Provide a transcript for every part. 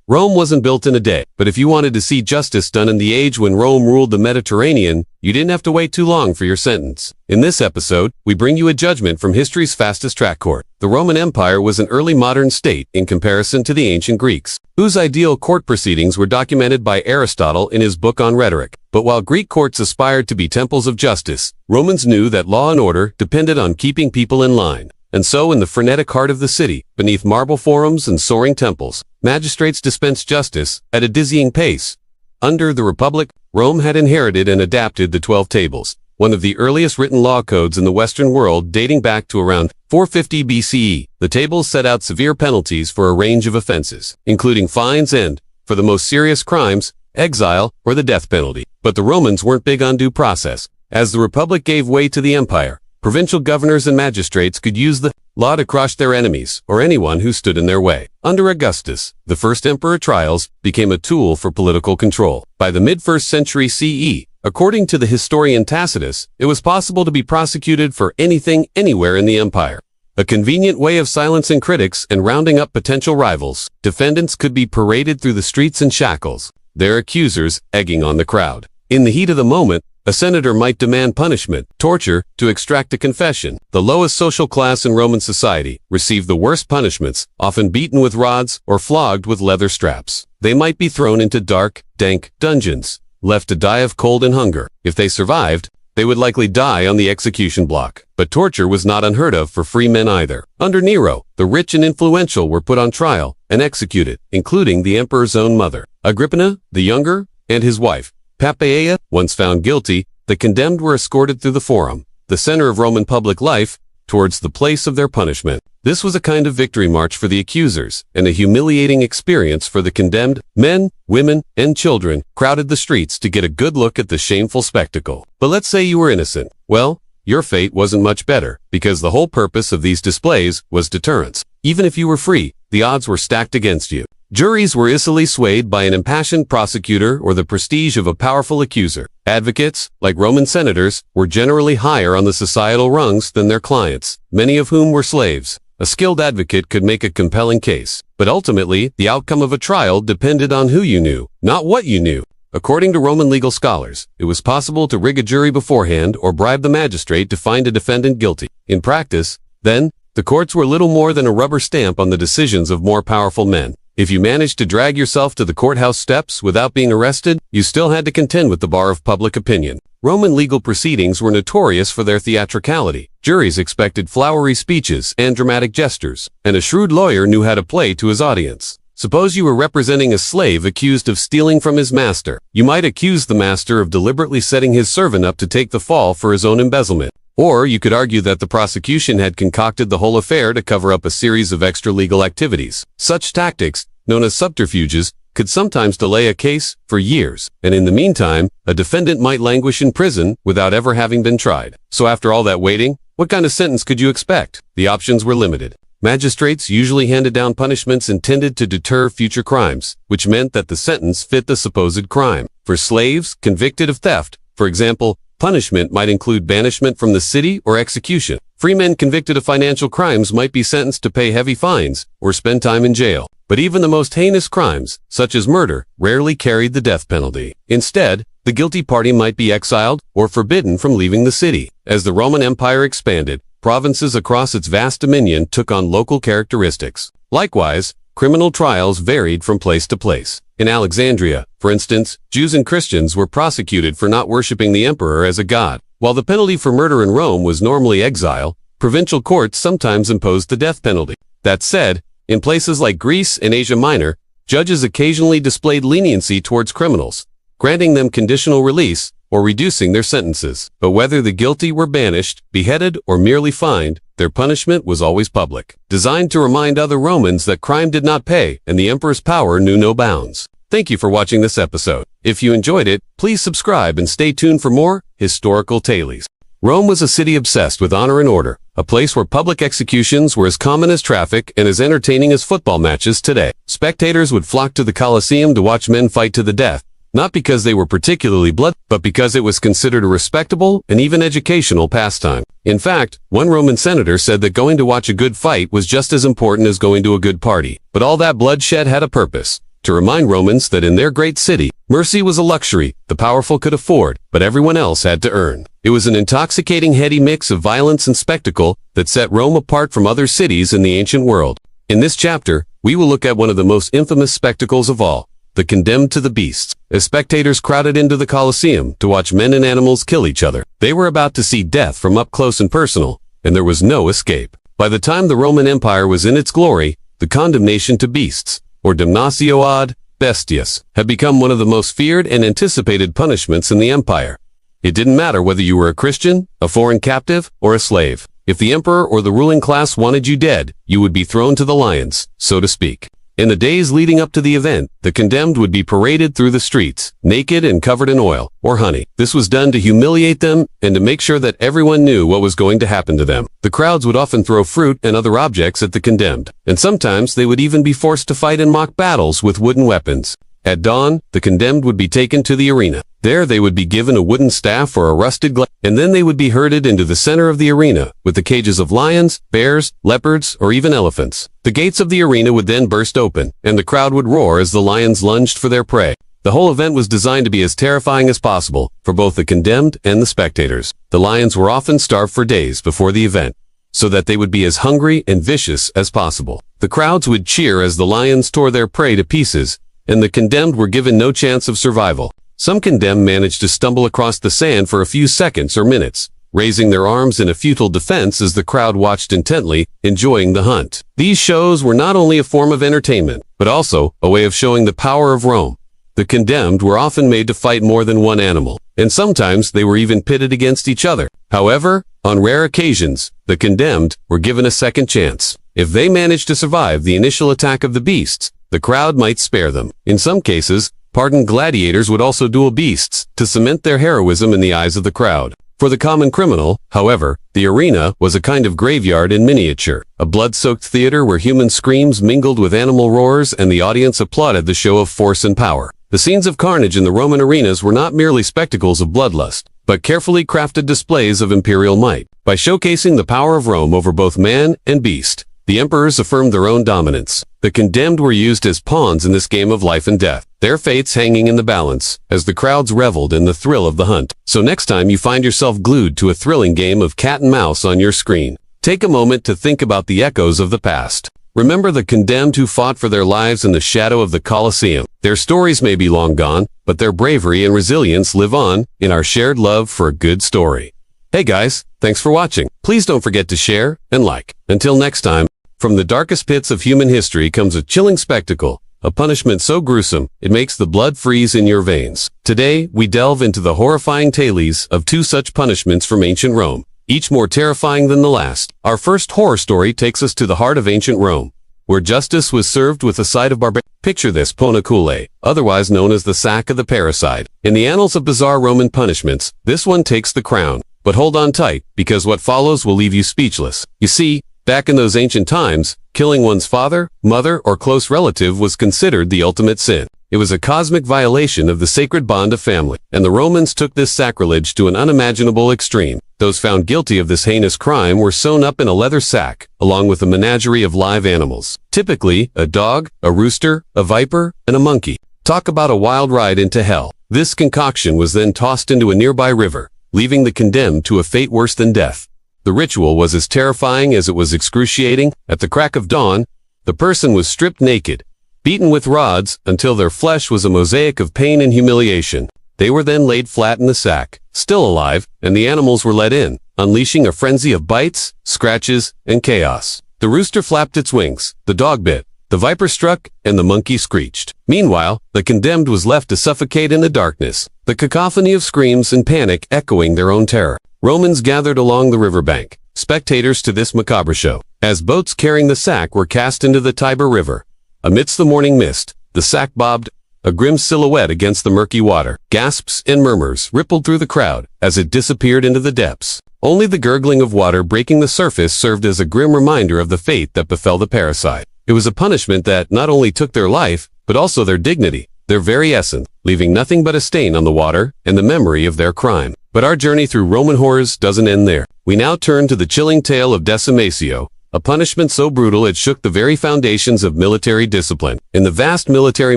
Rome wasn't built in a day, but if you wanted to see justice done in the age when Rome ruled the Mediterranean, you didn't have to wait too long for your sentence. In this episode, we bring you a judgment from history's fastest track court. The Roman Empire was an early modern state in comparison to the ancient Greeks, whose ideal court proceedings were documented by Aristotle in his book on rhetoric. But while Greek courts aspired to be temples of justice, Romans knew that law and order depended on keeping people in line. And so in the frenetic heart of the city, beneath marble forums and soaring temples, magistrates dispensed justice at a dizzying pace. Under the Republic, Rome had inherited and adapted the 12 Tables, one of the earliest written law codes in the Western world dating back to around 450 BCE. The tables set out severe penalties for a range of offenses, including fines and, for the most serious crimes, exile or the death penalty. But the Romans weren't big on due process. As the Republic gave way to the empire, provincial governors and magistrates could use the law to crush their enemies or anyone who stood in their way. Under Augustus, the first emperor, trials became a tool for political control. By the mid-1st century CE, according to the historian Tacitus, it was possible to be prosecuted for anything anywhere in the empire. A convenient way of silencing critics and rounding up potential rivals, defendants could be paraded through the streets in shackles, their accusers egging on the crowd. In the heat of the moment, a senator might demand punishment, torture, to extract a confession. The lowest social class in Roman society received the worst punishments, often beaten with rods or flogged with leather straps. They might be thrown into dark, dank dungeons, left to die of cold and hunger. If they survived, they would likely die on the execution block. But torture was not unheard of for free men either. Under Nero, the rich and influential were put on trial and executed, including the emperor's own mother, Agrippina the Younger, and his wife, Poppaea. Once found guilty, the condemned were escorted through the forum, the center of Roman public life, towards the place of their punishment. This was a kind of victory march for the accusers, and a humiliating experience for the condemned. Men, women, and children crowded the streets to get a good look at the shameful spectacle. But let's say you were innocent. Well, your fate wasn't much better, because the whole purpose of these displays was deterrence. Even if you were free, the odds were stacked against you. Juries were easily swayed by an impassioned prosecutor or the prestige of a powerful accuser. Advocates, like Roman senators, were generally higher on the societal rungs than their clients, many of whom were slaves. A skilled advocate could make a compelling case, but ultimately, the outcome of a trial depended on who you knew, not what you knew. According to Roman legal scholars, it was possible to rig a jury beforehand or bribe the magistrate to find a defendant guilty. In practice, then, the courts were little more than a rubber stamp on the decisions of more powerful men. If you managed to drag yourself to the courthouse steps without being arrested, you still had to contend with the bar of public opinion. Roman legal proceedings were notorious for their theatricality. Juries expected flowery speeches and dramatic gestures, and a shrewd lawyer knew how to play to his audience. Suppose you were representing a slave accused of stealing from his master. You might accuse the master of deliberately setting his servant up to take the fall for his own embezzlement. Or you could argue that the prosecution had concocted the whole affair to cover up a series of extra-legal activities. Such tactics, known as subterfuges, could sometimes delay a case for years, and in the meantime, a defendant might languish in prison without ever having been tried. So after all that waiting, what kind of sentence could you expect? The options were limited. Magistrates usually handed down punishments intended to deter future crimes, which meant that the sentence fit the supposed crime. For slaves convicted of theft, for example, punishment might include banishment from the city or execution. Free men convicted of financial crimes might be sentenced to pay heavy fines or spend time in jail. But even the most heinous crimes, such as murder, rarely carried the death penalty. Instead, the guilty party might be exiled or forbidden from leaving the city. As the Roman Empire expanded, provinces across its vast dominion took on local characteristics. Likewise, criminal trials varied from place to place. In Alexandria, for instance, Jews and Christians were prosecuted for not worshiping the emperor as a god. While the penalty for murder in Rome was normally exile, provincial courts sometimes imposed the death penalty. That said, in places like Greece and Asia Minor, judges occasionally displayed leniency towards criminals, granting them conditional release or reducing their sentences. But whether the guilty were banished, beheaded, or merely fined, their punishment was always public, designed to remind other Romans that crime did not pay and the emperor's power knew no bounds. Thank you for watching this episode. If you enjoyed it, please subscribe and stay tuned for more historical tales. Rome was a city obsessed with honor and order, a place where public executions were as common as traffic and as entertaining as football matches today. Spectators would flock to the Colosseum to watch men fight to the death, not because they were particularly bloody, but because it was considered a respectable and even educational pastime. In fact, one Roman senator said that going to watch a good fight was just as important as going to a good party. But all that bloodshed had a purpose: to remind Romans that in their great city, mercy was a luxury the powerful could afford, but everyone else had to earn. It was an intoxicating, heady mix of violence and spectacle that set Rome apart from other cities in the ancient world. In this chapter, we will look at one of the most infamous spectacles of all, the condemned to the beasts. As spectators crowded into the Colosseum to watch men and animals kill each other, they were about to see death from up close and personal, and there was no escape. By the time the Roman Empire was in its glory, the condemnation to beasts, or damnatio ad bestias, had become one of the most feared and anticipated punishments in the empire. It didn't matter whether you were a Christian, a foreign captive, or a slave. If the emperor or the ruling class wanted you dead, you would be thrown to the lions, so to speak. In the days leading up to the event, the condemned would be paraded through the streets, naked and covered in oil, or honey. This was done to humiliate them and to make sure that everyone knew what was going to happen to them. The crowds would often throw fruit and other objects at the condemned, and sometimes they would even be forced to fight in mock battles with wooden weapons. At dawn, the condemned would be taken to the arena. There they would be given a wooden staff or a rusted glass, and then they would be herded into the center of the arena, with the cages of lions, bears, leopards, or even elephants. The gates of the arena would then burst open, and the crowd would roar as the lions lunged for their prey. The whole event was designed to be as terrifying as possible for both the condemned and the spectators. The lions were often starved for days before the event, so that they would be as hungry and vicious as possible. The crowds would cheer as the lions tore their prey to pieces, and the condemned were given no chance of survival. Some condemned managed to stumble across the sand for a few seconds or minutes, raising their arms in a futile defense as the crowd watched intently, enjoying the hunt. These shows were not only a form of entertainment, but also a way of showing the power of Rome. The condemned were often made to fight more than one animal, and sometimes they were even pitted against each other. However, on rare occasions, the condemned were given a second chance. If they managed to survive the initial attack of the beasts, the crowd might spare them. In some cases, pardoned gladiators would also duel beasts to cement their heroism in the eyes of the crowd. For the common criminal, however, the arena was a kind of graveyard in miniature, a blood-soaked theater where human screams mingled with animal roars and the audience applauded the show of force and power. The scenes of carnage in the Roman arenas were not merely spectacles of bloodlust, but carefully crafted displays of imperial might. By showcasing the power of Rome over both man and beast, the emperors affirmed their own dominance. The condemned were used as pawns in this game of life and death, their fates hanging in the balance, as the crowds reveled in the thrill of the hunt. So next time you find yourself glued to a thrilling game of cat and mouse on your screen, take a moment to think about the echoes of the past. Remember the condemned who fought for their lives in the shadow of the Colosseum. Their stories may be long gone, but their bravery and resilience live on in our shared love for a good story. Hey guys, thanks for watching. Please don't forget to share and like. Until next time, from the darkest pits of human history comes a chilling spectacle, a punishment so gruesome it makes the blood freeze in your veins. Today, we delve into the horrifying tales of two such punishments from ancient Rome, each more terrifying than the last. Our first horror story takes us to the heart of ancient Rome, where justice was served with a side of barbarity. Picture this ponacule, otherwise known as the sack of the parricide. In the annals of bizarre Roman punishments, this one takes the crown. But hold on tight, because what follows will leave you speechless. You see, back in those ancient times, killing one's father, mother, or close relative was considered the ultimate sin. It was a cosmic violation of the sacred bond of family, and the Romans took this sacrilege to an unimaginable extreme. Those found guilty of this heinous crime were sewn up in a leather sack, along with a menagerie of live animals. Typically, a dog, a rooster, a viper, and a monkey. Talk about a wild ride into hell. This concoction was then tossed into a nearby river, leaving the condemned to a fate worse than death. The ritual was as terrifying as it was excruciating. At the crack of dawn, the person was stripped naked, beaten with rods until their flesh was a mosaic of pain and humiliation. They were then laid flat in the sack, still alive, and the animals were let in, unleashing a frenzy of bites, scratches, and chaos. The rooster flapped its wings, the dog bit, the viper struck, and the monkey screeched. Meanwhile, the condemned was left to suffocate in the darkness, the cacophony of screams and panic echoing their own terror. Romans gathered along the riverbank, spectators to this macabre show, as boats carrying the sack were cast into the Tiber River. Amidst the morning mist, the sack bobbed, a grim silhouette against the murky water. Gasps and murmurs rippled through the crowd as it disappeared into the depths. Only the gurgling of water breaking the surface served as a grim reminder of the fate that befell the parricide. It was a punishment that not only took their life, but also their dignity, their very essence, leaving nothing but a stain on the water and the memory of their crime. But our journey through Roman horrors doesn't end there. We now turn to the chilling tale of decimation, a punishment so brutal it shook the very foundations of military discipline. In the vast military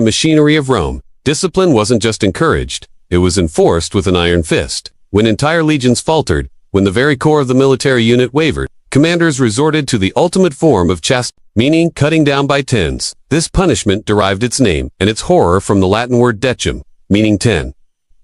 machinery of Rome, discipline wasn't just encouraged, it was enforced with an iron fist. When entire legions faltered, when the very core of the military unit wavered, commanders resorted to the ultimate form of chastisement, meaning cutting down by tens. This punishment derived its name and its horror from the Latin word decim, meaning 10.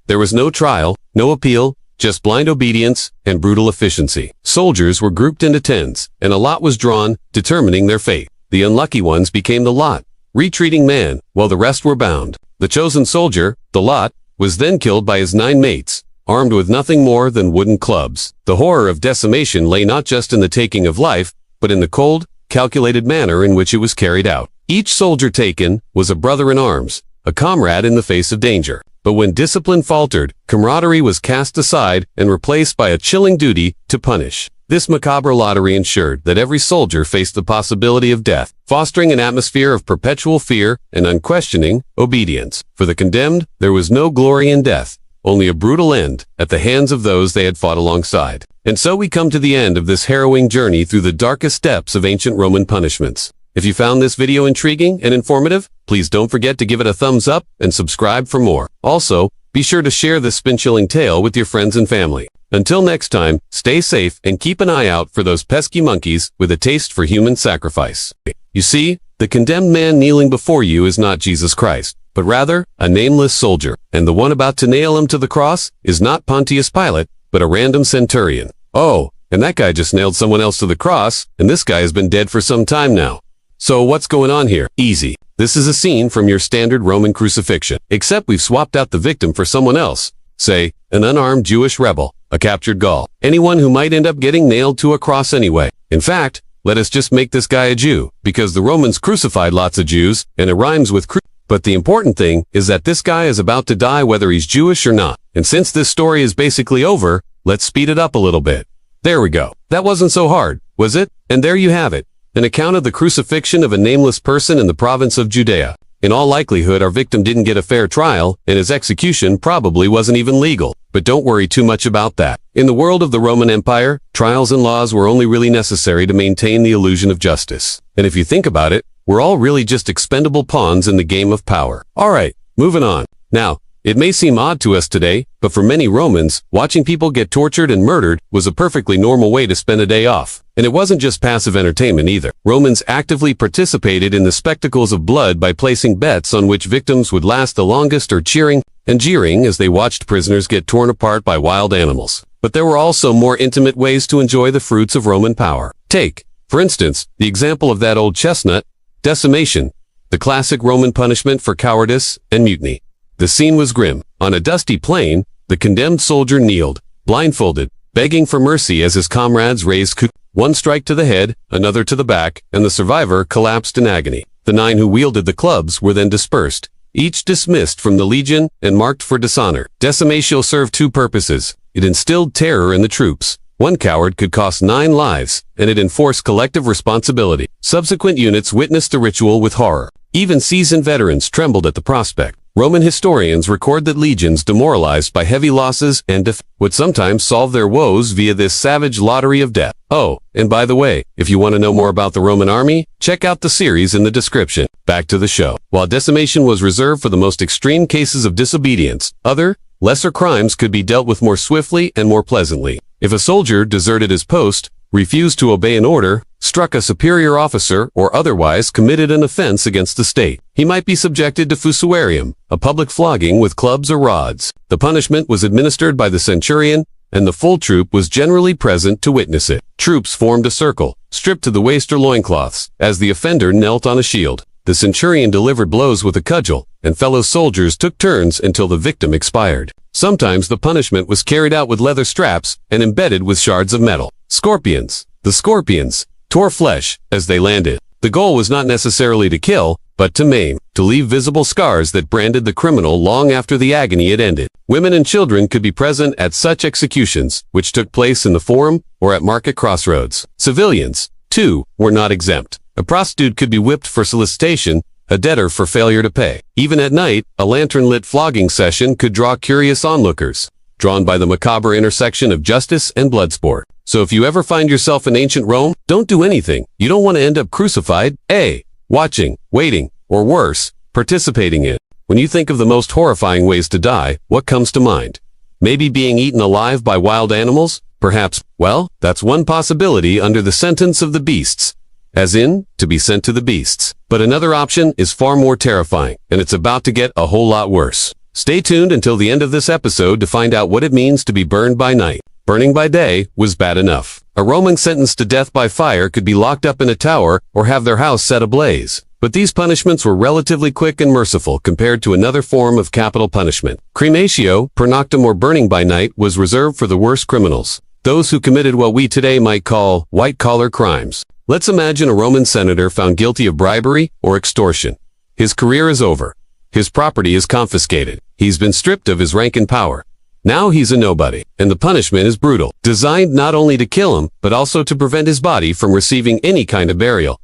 There was no trial, no appeal, just blind obedience and brutal efficiency. Soldiers were grouped into tens, and a lot was drawn, determining their fate. The unlucky ones became the lot, retreating man, while the rest were bound. The chosen soldier, the lot, was then killed by his 9 mates, armed with nothing more than wooden clubs. The horror of decimation lay not just in the taking of life, but in the cold, calculated manner in which it was carried out. Each soldier taken was a brother in arms, a comrade in the face of danger. But when discipline faltered, camaraderie was cast aside and replaced by a chilling duty to punish. This macabre lottery ensured that every soldier faced the possibility of death, fostering an atmosphere of perpetual fear and unquestioning obedience. For the condemned, there was no glory in death, only a brutal end at the hands of those they had fought alongside. And so we come to the end of this harrowing journey through the darkest depths of ancient Roman punishments. If you found this video intriguing and informative, please don't forget to give it a thumbs up and subscribe for more. Also, be sure to share this spine-chilling tale with your friends and family. Until next time, stay safe and keep an eye out for those pesky monkeys with a taste for human sacrifice. You see, the condemned man kneeling before you is not Jesus Christ, but rather a nameless soldier. And the one about to nail him to the cross is not Pontius Pilate, but a random centurion. Oh, and that guy just nailed someone else to the cross, and this guy has been dead for some time now. So what's going on here? Easy. This is a scene from your standard Roman crucifixion, except we've swapped out the victim for someone else. Say, an unarmed Jewish rebel, a captured Gaul, anyone who might end up getting nailed to a cross anyway. In fact, let us just make this guy a Jew, because the Romans crucified lots of Jews, and it rhymes with But the important thing is that this guy is about to die whether he's Jewish or not. And since this story is basically over, let's speed it up a little bit. There we go. That wasn't so hard, was it? And there you have it. An account of the crucifixion of a nameless person in the province of Judea. In all likelihood, our victim didn't get a fair trial, and his execution probably wasn't even legal. But don't worry too much about that. In the world of the Roman Empire, trials and laws were only really necessary to maintain the illusion of justice. And if you think about it, we're all really just expendable pawns in the game of power. Alright, moving on. Now, it may seem odd to us today, but for many Romans, watching people get tortured and murdered was a perfectly normal way to spend a day off. And it wasn't just passive entertainment either. Romans actively participated in the spectacles of blood by placing bets on which victims would last the longest, or cheering and jeering as they watched prisoners get torn apart by wild animals. But there were also more intimate ways to enjoy the fruits of Roman power. Take, for instance, the example of that old chestnut, decimation, the classic Roman punishment for cowardice and mutiny. The scene was grim. On a dusty plain, the condemned soldier kneeled, blindfolded, begging for mercy as his comrades raised one strike to the head, another to the back, and the survivor collapsed in agony. The 9 who wielded the clubs were then dispersed, each dismissed from the legion and marked for dishonor. Decimation served 2 purposes. It instilled terror in the troops. One coward could cost 9 lives, and it enforced collective responsibility. Subsequent units witnessed the ritual with horror. Even seasoned veterans trembled at the prospect. Roman historians record that legions demoralized by heavy losses and would sometimes solve their woes via this savage lottery of death. Oh, and by the way, if you want to know more about the Roman army, check out the series in the description. Back to the show. While decimation was reserved for the most extreme cases of disobedience, other, lesser crimes could be dealt with more swiftly and more pleasantly. If a soldier deserted his post, refused to obey an order, struck a superior officer, or otherwise committed an offense against the state, he might be subjected to fusuarium, a public flogging with clubs or rods. The punishment was administered by the centurion, and the full troop was generally present to witness it. Troops formed a circle, stripped to the waist or loincloths, as the offender knelt on a shield. The centurion delivered blows with a cudgel, and fellow soldiers took turns until the victim expired. Sometimes the punishment was carried out with leather straps and embedded with shards of metal. Scorpions. The scorpions tore flesh as they landed. The goal was not necessarily to kill, but to maim, to leave visible scars that branded the criminal long after the agony had ended. Women and children could be present at such executions, which took place in the forum or at market crossroads. Civilians, too, were not exempt. A prostitute could be whipped for solicitation, a debtor for failure to pay. Even at night, a lantern-lit flogging session could draw curious onlookers, drawn by the macabre intersection of justice and bloodsport. So if you ever find yourself in ancient Rome, don't do anything. You don't want to end up crucified. A. Watching, waiting, or worse, participating in. When you think of the most horrifying ways to die, what comes to mind? Maybe being eaten alive by wild animals? Perhaps, well, that's one possibility under the sentence of the beasts. As in, to be sent to the beasts. But another option is far more terrifying, and it's about to get a whole lot worse. Stay tuned until the end of this episode to find out what it means to be burned by night. Burning by day was bad enough. A Roman sentenced to death by fire could be locked up in a tower or have their house set ablaze. But these punishments were relatively quick and merciful compared to another form of capital punishment. Crematio, per noctem or burning by night, was reserved for the worst criminals. Those who committed what we today might call white-collar crimes. Let's imagine a Roman senator found guilty of bribery or extortion. His career is over. His property is confiscated. He's been stripped of his rank and power. Now he's a nobody, and the punishment is brutal, designed not only to kill him, but also to prevent his body from receiving any kind of burial.